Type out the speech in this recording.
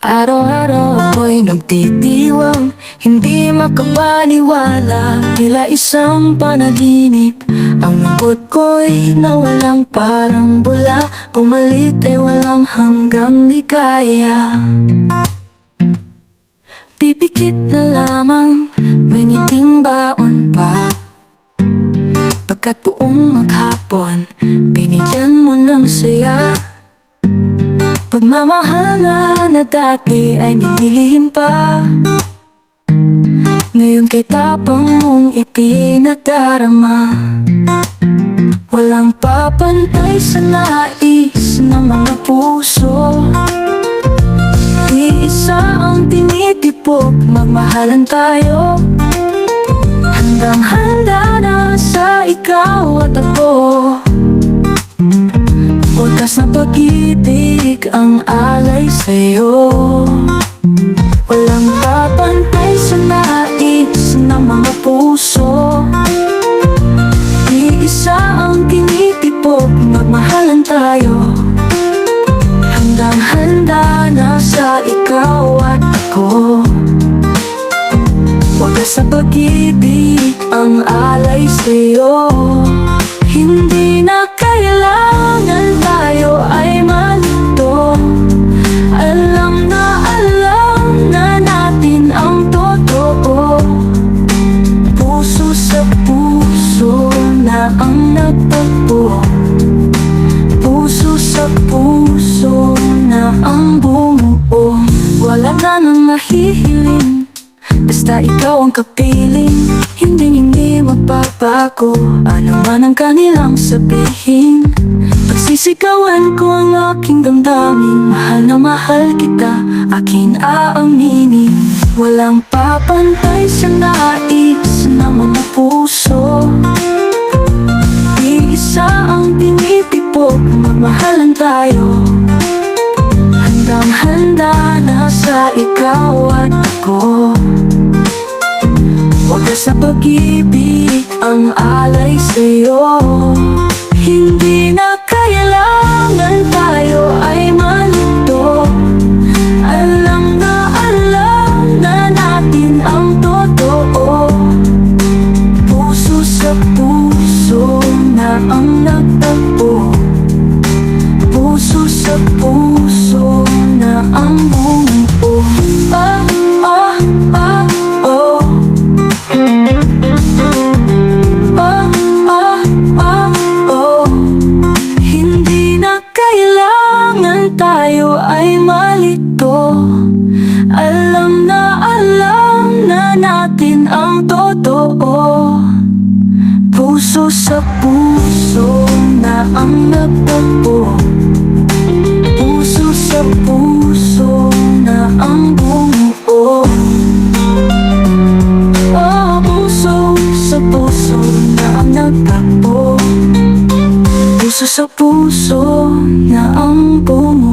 Araw-araw ako'y nagtitiwang, hindi makapaniwala, tila isang panaginip. Ang lungkot ko'y nawalang parang bula, pumalit ay walang hanggang ligaya. Pipikit na lamang, may ngiting baon pa, pagkat buong maghapon, binigyan mo ng saya. Pagmamahal na dati ay nililihim pa, ngayon kay tapang mong ipinadarama. Walang papantay sa nais ng mga puso, iisa ang tinitipog, magmahalan tayo. Handang-handa na sa ikaw at ako, wagas na pag-ibig ang alay sa'yo. Walang papantay sa nais ng mga puso, iisa ang tinitipog, magmahalan tayo. Handang-handa na sa ikaw at ako, wagas na pag-ibig ang alay sa'yo. Hindi na kailangan tayo ay malito, alam na natin ang totoo. Puso sa puso na ang nagtagpo, puso sa puso na ang bumuo. Wala na nang nahihiling, basta ikaw ang kapiling. Hindi magbabago, ano man ang kanilang sabihin. Pagsisigawan ko ang aking damdamin, mahal na mahal kita, aking aaminin. Walang papantay sa nais ng mga puso, iisa ang tinitipog, magmahalan tayo. Handang-handa na sa ikaw at ako, wagas na pag-ibig ang alay sa'yo. Hindi na kailangan tayo ay malito, alam na natin ang totoo. Puso sa puso na ang nagtagpo, puso sa puso na ang bumuo. Hindi na kailangan tayo ay malito, alam na natin ang totoo. Puso sa puso na ang nagtagpo, puso sa puso na ang bumuo. Puso sa puso na ang nagtagpo, puso sa puso na ang bumuo.